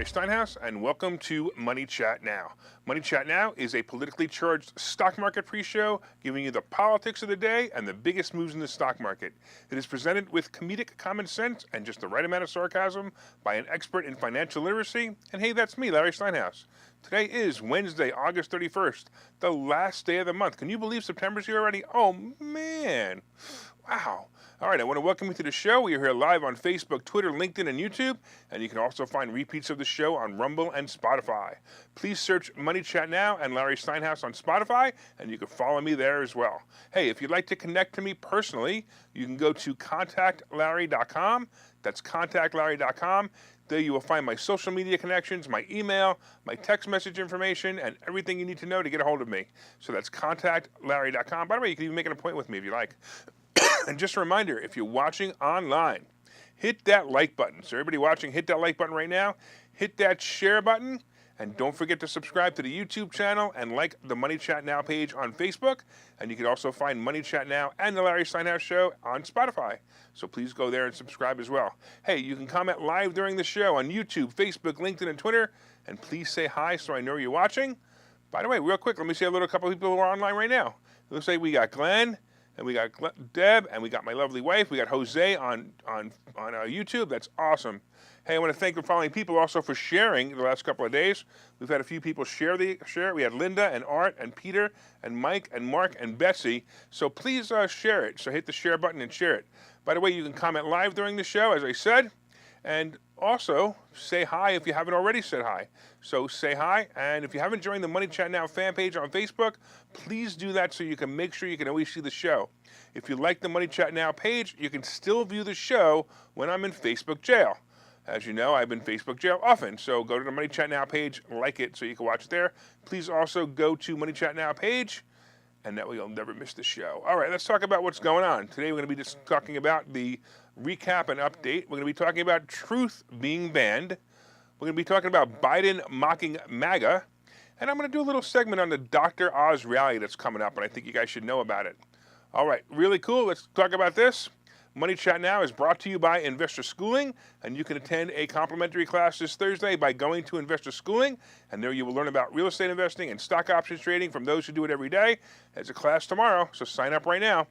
Larry Steinhouse, and welcome to Money Chat Now. Money Chat Now is a politically charged stock market pre-show giving you the politics of the day and the biggest moves in the stock market. It is presented with comedic common sense and just the right amount of sarcasm by an expert in financial literacy. And hey, that's me, Larry Steinhouse. Today is Wednesday, August 31st, the last day of the month. Can you believe September's here already? Oh, man. Wow. All right, I want to welcome you to the show. We are here live on Facebook, Twitter, LinkedIn, and YouTube, and you can also find repeats of the show on Rumble and Spotify. Please search Money Chat Now and Larry Steinhouse on Spotify, and you can follow me there as well. Hey, if you'd like to connect to me personally, you can go to contactlarry.com. That's contactlarry.com. There you will find my social media connections, my email, my text message information, and everything you need to know to get a hold of me. So that's contactlarry.com. By the way, you can even make an appointment with me if you like. And just a reminder, if you're watching online, hit that like button. So everybody watching, hit that like button right now. Hit that share button. And don't forget to subscribe to the YouTube channel and like the Money Chat Now page on Facebook. And you can also find Money Chat Now and the Larry Steinhouse Show on Spotify. So please go there and subscribe as well. Hey, you can comment live during the show on YouTube, Facebook, LinkedIn, and Twitter. And please say hi so I know you're watching. By the way, real quick, let me say hello to a couple of people who are online right now. It looks like we got Glenn. And we got Deb, and we got my lovely wife. We got Jose on YouTube. That's awesome. Hey, I want to thank the following people also for sharing the last couple of days. We've had a few people share it. We had Linda and Art and Peter and Mike and Mark and Betsy. So please share it. So hit the share button and share it. By the way, you can comment live during the show, as I said. And also, say hi if you haven't already said hi. So say hi, and if you haven't joined the Money Chat Now fan page on Facebook, please do that so you can make sure you can always see the show. If you like the Money Chat Now page, you can still view the show when I'm in Facebook jail. As you know, I've been Facebook jail often, so go to the Money Chat Now page, like it so you can watch it there. Please also go to Money Chat Now page, and that way you'll never miss the show. All right, let's talk about what's going on. Today we're going to be just talking about the recap and update. We're going to be talking about truth being banned. We're going to be talking about Biden mocking Maga. And I'm going to do a little segment on the Dr. Oz rally that's coming up, and I think you guys should know about it. All right, really cool. Let's talk about this. Money Chat Now is brought to you by Investor Schooling, and you can attend a complimentary class this Thursday by going to Investor Schooling, and there you will learn about real estate investing and stock options trading from those who do it every day. There's a class tomorrow, so sign up right now.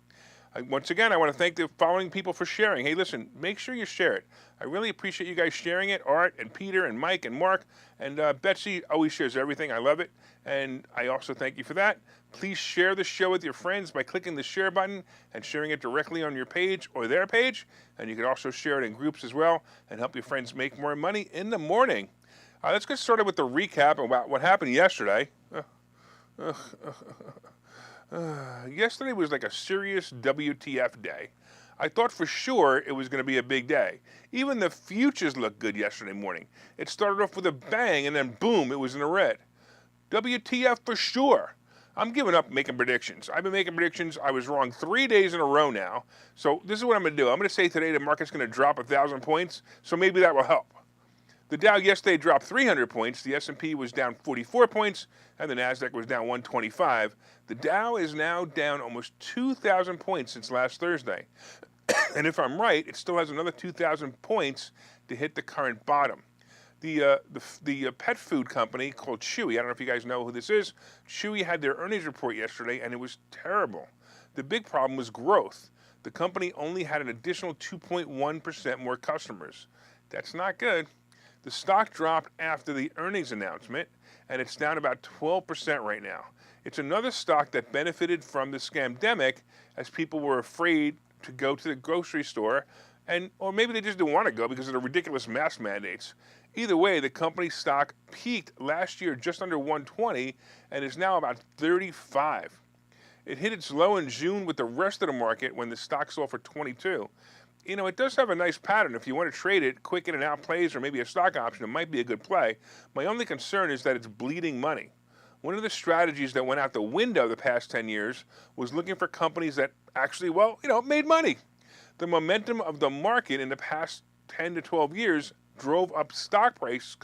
Once again, I want to thank the following people for sharing. Hey, listen, make sure you share it. I really appreciate you guys sharing it. Art and Peter and Mike and Mark and Betsy always shares everything. I love it, and I also thank you for that. Please share the show with your friends by clicking the share button and sharing it directly on your page or their page. And you can also share it in groups as well and help your friends make more money in the morning. Let's get started with the recap about what happened yesterday. Yesterday was like a serious WTF day. I thought for sure it was going to be a big day. Even the futures looked good yesterday morning. It started off with a bang and then boom, it was in the red. WTF for sure. I'm giving up making predictions. I've been making predictions. I was wrong 3 days in a row now. So this is what I'm going to do. I'm going to say today the market's going to drop 1,000 points, so maybe that will help. The Dow yesterday dropped 300 points. The S&P was down 44 points, and the Nasdaq was down 125. The Dow is now down almost 2,000 points since last Thursday. And if I'm right, it still has another 2,000 points to hit the current bottom. The pet food company called Chewy, I don't know if you guys know who this is, Chewy had their earnings report yesterday, and it was terrible. The big problem was growth. The company only had an additional 2.1% more customers. That's not good. The stock dropped after the earnings announcement, and it's down about 12% right now. It's another stock that benefited from the scamdemic as people were afraid to go to the grocery store, or maybe they just didn't want to go because of the ridiculous mask mandates. Either way, the company's stock peaked last year just under 120 and is now about 35. It hit its low in June with the rest of the market when the stock sold for 22. You know, it does have a nice pattern. If you want to trade it quick in and out plays or maybe a stock option, it might be a good play. My only concern is that it's bleeding money. One of the strategies that went out the window the past 10 years was looking for companies that actually, made money. The momentum of the market in the past 10 to 12 years drove up stock prices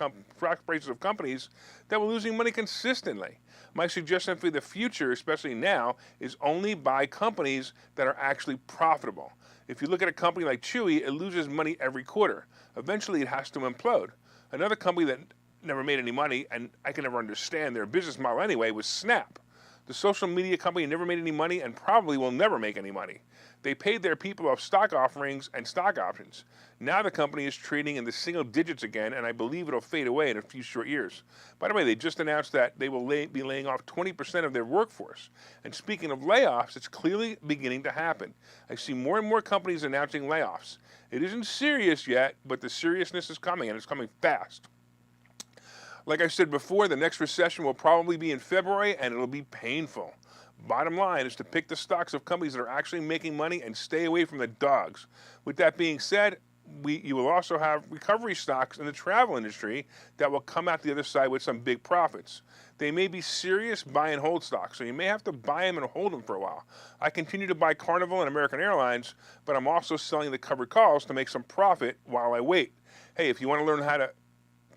of companies that were losing money consistently. My suggestion for the future, especially now, is only buy companies that are actually profitable. If you look at a company like Chewy, it loses money every quarter. Eventually, it has to implode. Another company that never made any money, and I can never understand their business model anyway, was Snap. The social media company never made any money and probably will never make any money. They paid their people off stock offerings and stock options. Now the company is trading in the single digits again, and I believe it'll fade away in a few short years. By the way, they just announced that they will be laying off 20% of their workforce. And speaking of layoffs, it's clearly beginning to happen. I see more and more companies announcing layoffs. It isn't serious yet, but the seriousness is coming, and it's coming fast. Like I said before, the next recession will probably be in February, and it'll be painful. Bottom line is to pick the stocks of companies that are actually making money and stay away from the dogs. With that being said, you will also have recovery stocks in the travel industry that will come out the other side with some big profits. They may be serious buy and hold stocks, so you may have to buy them and hold them for a while. I continue to buy Carnival and American Airlines, but I'm also selling the covered calls to make some profit while I wait. Hey, if you want to learn how to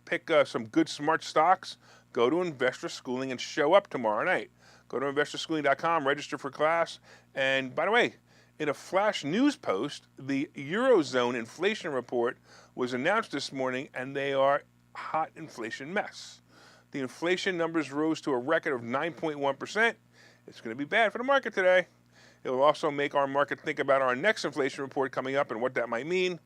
pick some good smart stocks, go to Investor Schooling and show up tomorrow night. Go to investorschooling.com, register for class. And by the way, in a flash news post, the Eurozone inflation report was announced this morning, and they are a hot inflation mess. The inflation numbers rose to a record of 9.1%. It's going to be bad for the market today. It will also make our market think about our next inflation report coming up and what that might mean.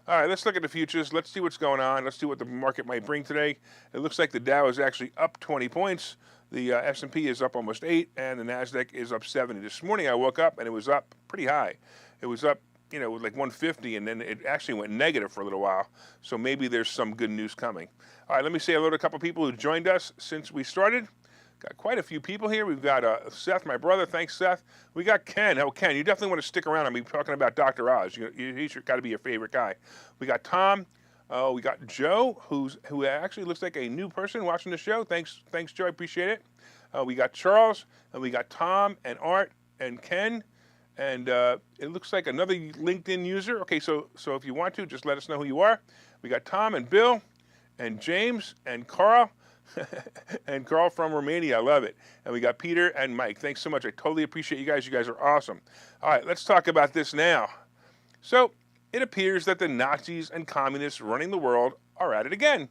All right, let's look at the futures. Let's see what's going on. Let's see what the market might bring today. It looks like the Dow is actually up 20 points. The S&P is up almost 8, and the NASDAQ is up 70. This morning I woke up, and it was up pretty high. It was up, like 150, and then it actually went negative for a little while. So maybe there's some good news coming. All right, let me say hello to a couple of people who joined us since we started. Got quite a few people here. We've got Seth, my brother. Thanks, Seth. We got Ken. Oh, Ken, you definitely want to stick around. I'm talking about Dr. Oz. He's got to be your favorite guy. We got Tom. We got Joe, who actually looks like a new person watching the show. Thanks, Joe. I appreciate it. We got Charles, and we got Tom and Art and Ken, and it looks like another LinkedIn user. Okay, so if you want to, just let us know who you are. We got Tom and Bill and James and Carl. And Carl from Romania, I love it. And we got Peter and Mike. Thanks so much. I totally appreciate you guys. You guys are awesome. All right, let's talk about this now. So it appears that the Nazis and communists running the world are at it again.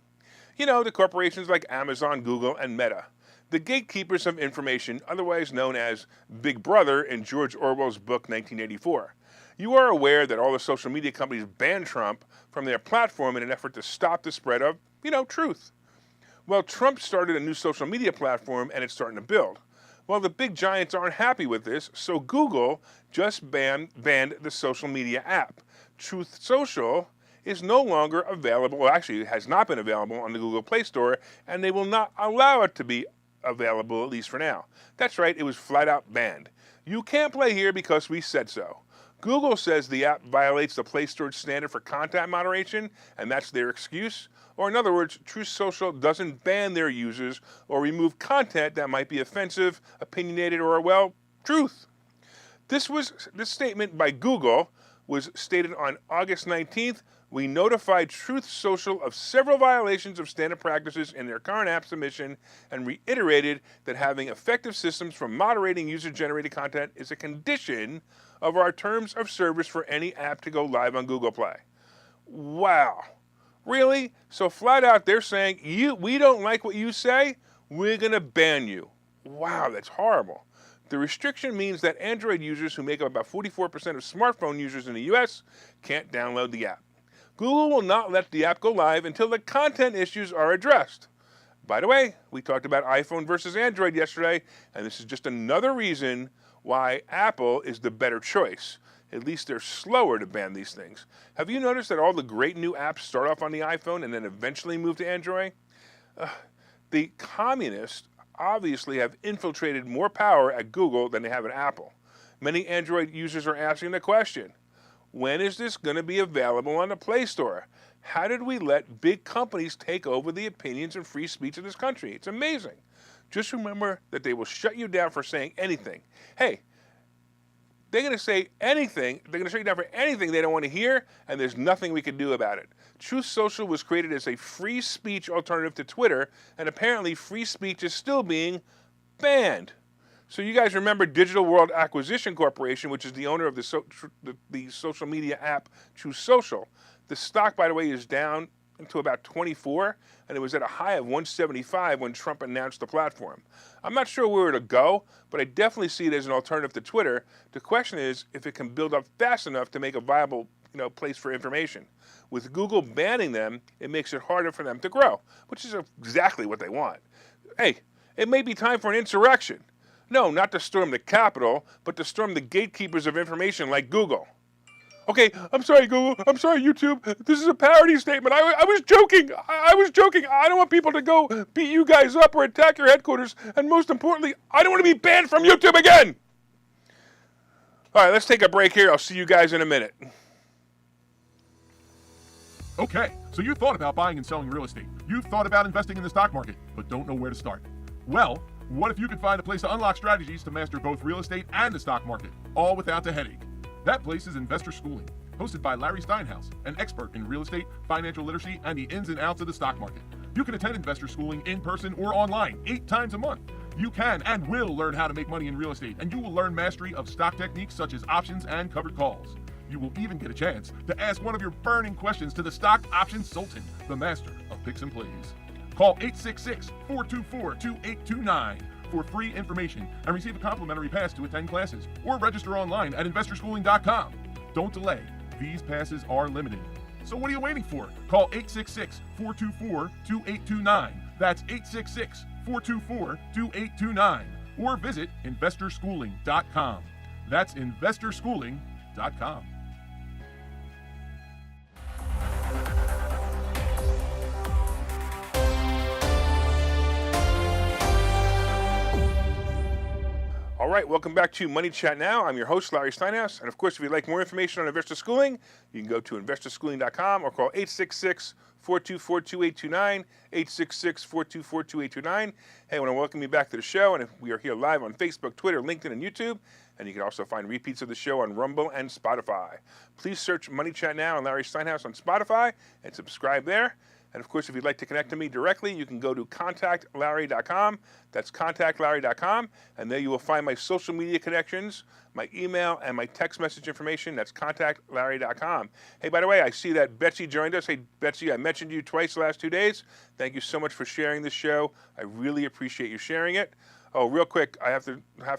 The corporations like Amazon, Google, and Meta. The gatekeepers of information, otherwise known as Big Brother in George Orwell's book 1984. You are aware that all the social media companies banned Trump from their platform in an effort to stop the spread of, truth. Well, Trump started a new social media platform, and it's starting to build. Well, the big giants aren't happy with this, so Google just banned the social media app. Truth Social is no longer available, well, actually, it has not been available on the Google Play Store, and they will not allow it to be available, at least for now. That's right, it was flat out banned. You can't play here because we said so. Google says the app violates the Play Store standard for content moderation, and that's their excuse. Or in other words, Truth Social doesn't ban their users or remove content that might be offensive, opinionated, or, truth. This statement by Google was stated on August 19th. We notified Truth Social of several violations of standard practices in their current app submission and reiterated that having effective systems for moderating user-generated content is a condition of our terms of service for any app to go live on Google Play. Wow. Really? So flat out they're saying, we don't like what you say, we're going to ban you. Wow, that's horrible. The restriction means that Android users, who make up about 44% of smartphone users in the US, can't download the app. Google will not let the app go live until the content issues are addressed. By the way, we talked about iPhone versus Android yesterday, and this is just another reason why Apple is the better choice. At least they're slower to ban these things. Have you noticed that all the great new apps start off on the iPhone and then eventually move to Android? The communists obviously have infiltrated more power at Google than they have at Apple. Many Android users are asking the question, when is this going to be available on the Play Store? How did we let big companies take over the opinions and free speech of this country? It's amazing. Just remember that they will shut you down for saying anything. Hey, they're going to say anything. They're going to shut you down for anything they don't want to hear, and there's nothing we can do about it. Truth Social was created as a free speech alternative to Twitter, and apparently free speech is still being banned. So you guys remember Digital World Acquisition Corporation, which is the owner of the social media app Truth Social. The stock, by the way, is down to about 24, and it was at a high of 175 when Trump announced the platform. I'm not sure where it'll go, but I definitely see it as an alternative to Twitter. The question is if it can build up fast enough to make a viable place for information. With Google banning them, it makes it harder for them to grow, which is exactly what they want. Hey, it may be time for an insurrection. No, not to storm the Capitol, but to storm the gatekeepers of information like Google. Okay, I'm sorry, Google. I'm sorry, YouTube. This is a parody statement. I was joking. I was joking. I don't want people to go beat you guys up or attack your headquarters. And most importantly, I don't want to be banned from YouTube again. All right, let's take a break here. I'll see you guys in a minute. Okay, so you thought about buying and selling real estate. You've thought about investing in the stock market, but don't know where to start. Well, what if you could find a place to unlock strategies to master both real estate and the stock market, all without the headache? That place is Investor Schooling, hosted by Larry Steinhouse, an expert in real estate, financial literacy, and the ins and outs of the stock market. You can attend Investor Schooling in person or online 8 times a month. You can and will learn how to make money in real estate, and you will learn mastery of stock techniques such as options and covered calls. You will even get a chance to ask one of your burning questions to the stock option sultan, the master of picks and plays. Call 866-424-2829 for free information and receive a complimentary pass to attend classes, or register online at investorschooling.com. Don't delay. These passes are limited. So what are you waiting for? Call 866-424-2829. That's 866-424-2829. Or visit investorschooling.com. That's investorschooling.com. All right, welcome back to Money Chat Now. I'm your host, Larry Steinhouse. And of course, if you'd like more information on Investor Schooling, you can go to investorschooling.com or call 866-424-2829, 866-424-2829. Hey, I want to welcome you back to the show. And we are here live on Facebook, Twitter, LinkedIn, and YouTube. And you can also find repeats of the show on Rumble and Spotify. Please search Money Chat Now and Larry Steinhouse on Spotify and subscribe there. And of course, if you'd like to connect to me directly, you can go to contactlarry.com. That's contactlarry.com. And there you will find my social media connections, my email, and my text message information. That's contactlarry.com. Hey, by the way, I see that Betsy joined us. Hey, Betsy, I mentioned you twice the last 2 days. Thank you so much for sharing this show. I really appreciate you sharing it. Oh, real quick, I have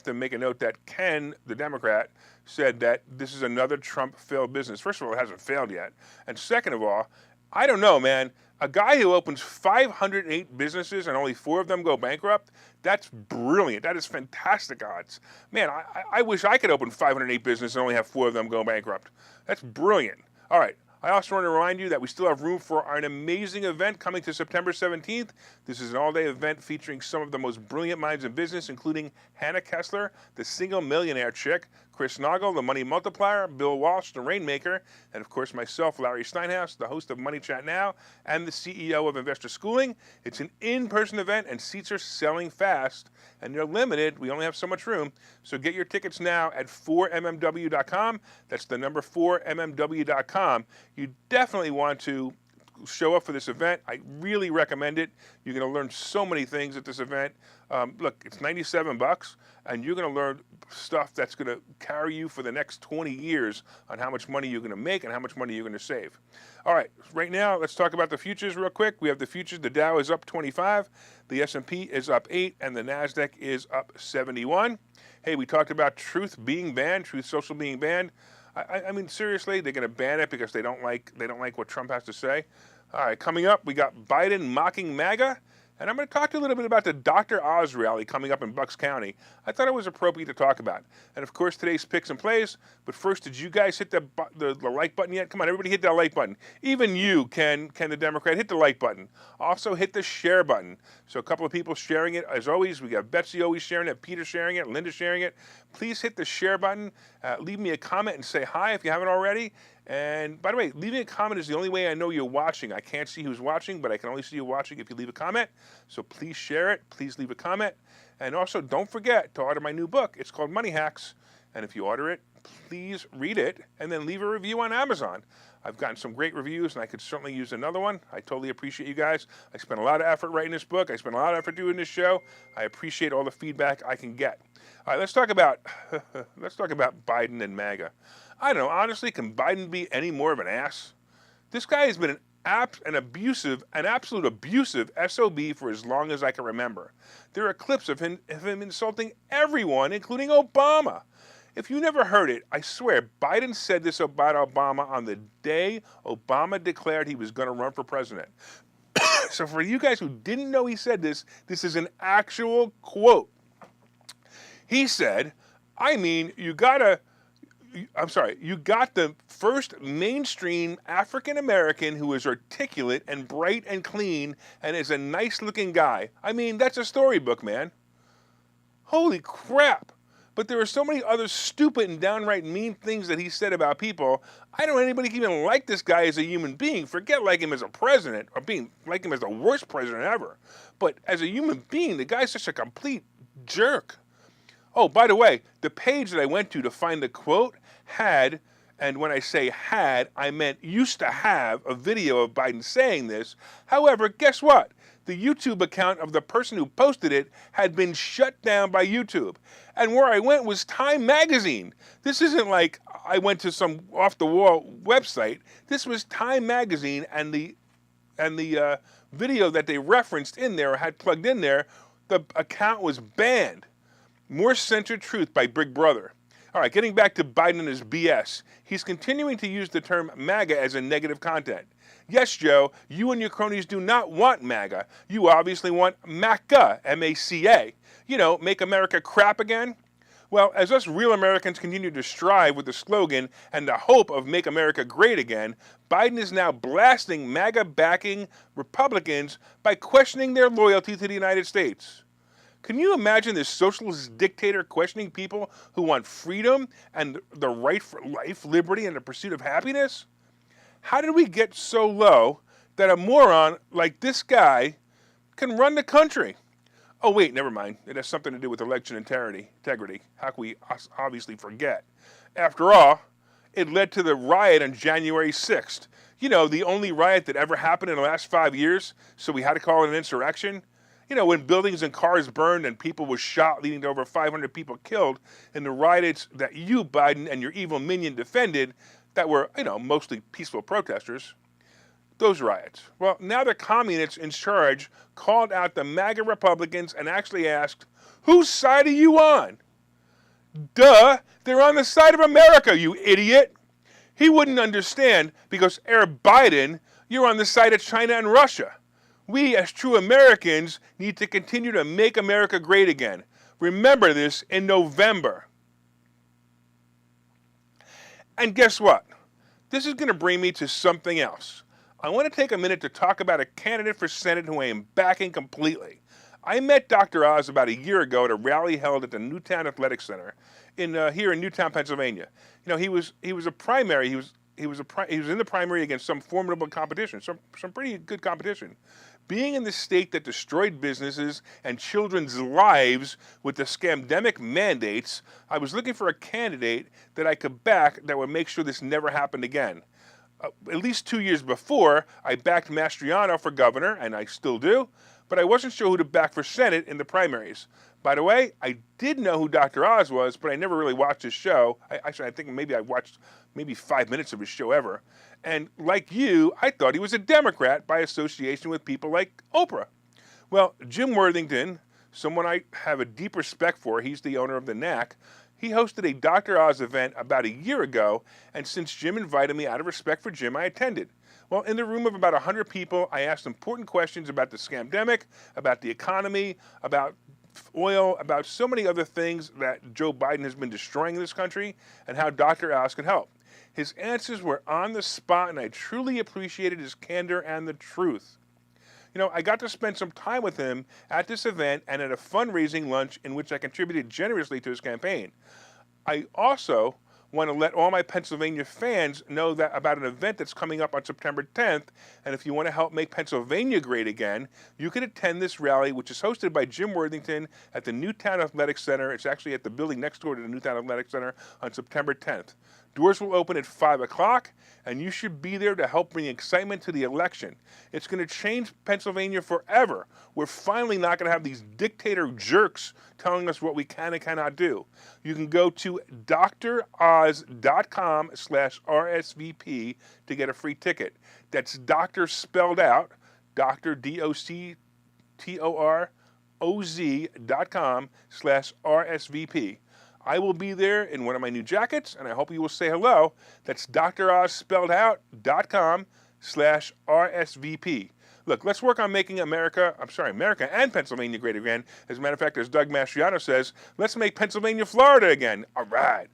to make a note that Ken, the Democrat, said that this is another Trump failed business. First of all, it hasn't failed yet. And second of all, I don't know, man. A guy who opens 508 businesses and only 4 of them go bankrupt, that's brilliant. That is fantastic odds. Man, I wish I could open 508 businesses and only have 4 of them go bankrupt. That's brilliant. All right. I also want to remind you that we still have room for an amazing event coming to September 17th. This is an all-day event featuring some of the most brilliant minds in business, including Hannah Kessler, the single millionaire chick, Chris Noggle, the money multiplier, Bill Walsh, the rainmaker, and of course myself, Larry Steinhouse, the host of Money Chat Now and the CEO of Investor Schooling. It's an in-person event and seats are selling fast and they're limited. We only have so much room. So get your tickets now at 4mmw.com. That's the number 4mmw.com. You definitely want to show up for this event. I really recommend it. You're going to learn so many things at this event. Look, it's $97, and you're going to learn stuff that's going to carry you for the next 20 years on how much money you're going to make and how much money you're going to save. All right, right now, let's talk about the futures real quick. We have the futures. The Dow is up 25, the S&P is up 8, and the NASDAQ is up 71. Hey, we talked about Truth being banned, Truth Social being banned. I mean, seriously, they're going to ban it because they don't like what Trump has to say. All right, coming up, we got Biden mocking Maga, and I'm going to talk to you a little bit about the Dr. Oz rally coming up in Bucks County. I thought it was appropriate to talk about. And of course, today's picks and plays. But first, did you guys hit the like button yet? Come on, everybody hit that like button. Even you, Ken the Democrat, hit the like button. Also, hit the share button. So a couple of people sharing it. As always, we got Betsy always sharing it, Peter sharing it, Linda sharing it. Please hit the share button. Leave me a comment and say hi if you haven't already. And by the way, leaving a comment is the only way I know you're watching. I can't see who's watching, but I can only see you watching if you leave a comment. So please share it. Please leave a comment. And also, don't forget to order my new book. It's called Money Hacks. And if you order it, please read it and then leave a review on Amazon. I've gotten some great reviews, and I could certainly use another one. I totally appreciate you guys. I spent a lot of effort writing this book. I spent a lot of effort doing this show. I appreciate all the feedback I can get. All right, let's talk about Biden and MAGA. I don't know, honestly, can Biden be any more of an ass? This guy has been an an absolute abusive SOB for as long as I can remember. There are clips of him insulting everyone, including Obama. If you never heard it, I swear Biden said this about Obama on the day Obama declared he was going to run for president. So for you guys who didn't know he said this, this is an actual quote. He said, you got the first mainstream African American who is articulate and bright and clean and is a nice looking guy. That's a storybook, man. Holy crap. But there are so many other stupid and downright mean things that he said about people. I don't know anybody even like this guy as a human being. Forget like him as a president or like him as the worst president ever. But as a human being, the guy's such a complete jerk. Oh, by the way, the page that I went to find the quote had, and when I say had, I meant used to have a video of Biden saying this. However, guess what? The YouTube account of the person who posted it had been shut down by YouTube. And where I went was Time Magazine. This isn't like I went to some off-the-wall website. This was Time Magazine, and the video that they referenced in there, or had plugged in there, the account was banned. More Centered Truth by Big Brother. All right, getting back to Biden and his BS. He's continuing to use the term MAGA as a negative content. Yes, Joe, you and your cronies do not want MAGA. You obviously want MACA, M-A-C-A. Make America crap again? Well, as us real Americans continue to strive with the slogan and the hope of Make America Great Again, Biden is now blasting MAGA-backing Republicans by questioning their loyalty to the United States. Can you imagine this socialist dictator questioning people who want freedom and the right for life, liberty, and the pursuit of happiness? How did we get so low that a moron like this guy can run the country? Oh, wait, never mind. It has something to do with election integrity. How can we obviously forget? After all, it led to the riot on January 6th. The only riot that ever happened in the last 5 years, so we had to call it an insurrection. When buildings and cars burned and people were shot, leading to over 500 people killed in the riots that you, Biden, and your evil minion defended that were, mostly peaceful protesters. Those riots. Well, now the communists in charge called out the MAGA Republicans and actually asked, whose side are you on? Duh, they're on the side of America, you idiot. He wouldn't understand because, Biden, you're on the side of China and Russia. We, as true Americans, need to continue to make America great again. Remember this in November. And guess what? This is going to bring me to something else. I want to take a minute to talk about a candidate for Senate who I am backing completely. I met Dr. Oz about a year ago at a rally held at the Newtown Athletic Center here in Newtown, Pennsylvania. He was a primary. He was in the primary against some formidable competition, some pretty good competition. Being in the state that destroyed businesses and children's lives with the scamdemic mandates, I was looking for a candidate that I could back that would make sure this never happened again. At least 2 years before, I backed Mastriano for governor, and I still do, but I wasn't sure who to back for Senate in the primaries. By the way, I did know who Dr. Oz was, but I never really watched his show. I think maybe I watched 5 minutes of his show ever. And like you, I thought he was a Democrat by association with people like Oprah. Well, Jim Worthington, someone I have a deep respect for, he's the owner of the NAC, he hosted a Dr. Oz event about a year ago, and since Jim invited me out of respect for Jim, I attended. Well, in the room of about 100 people, I asked important questions about the scamdemic, about the economy, about oil, about so many other things that Joe Biden has been destroying in this country, and how Dr. Oz can help. His answers were on the spot, and I truly appreciated his candor and the truth. I got to spend some time with him at this event and at a fundraising lunch in which I contributed generously to his campaign. I also want to let all my Pennsylvania fans know that about an event that's coming up on September 10th, and if you want to help make Pennsylvania great again, you can attend this rally, which is hosted by Jim Worthington at the Newtown Athletic Center. It's actually at the building next door to the Newtown Athletic Center on September 10th. Doors will open at 5 o'clock, and you should be there to help bring excitement to the election. It's going to change Pennsylvania forever. We're finally not going to have these dictator jerks telling us what we can and cannot do. You can go to droz.com/RSVP to get a free ticket. That's doctor spelled out, Dr. DoctorOz.com/RSVP. I will be there in one of my new jackets, and I hope you will say hello. That's DrOz.com/RSVP. Look, let's work on making America and Pennsylvania great again. As a matter of fact, as Doug Mastriano says, let's make Pennsylvania Florida again. All right.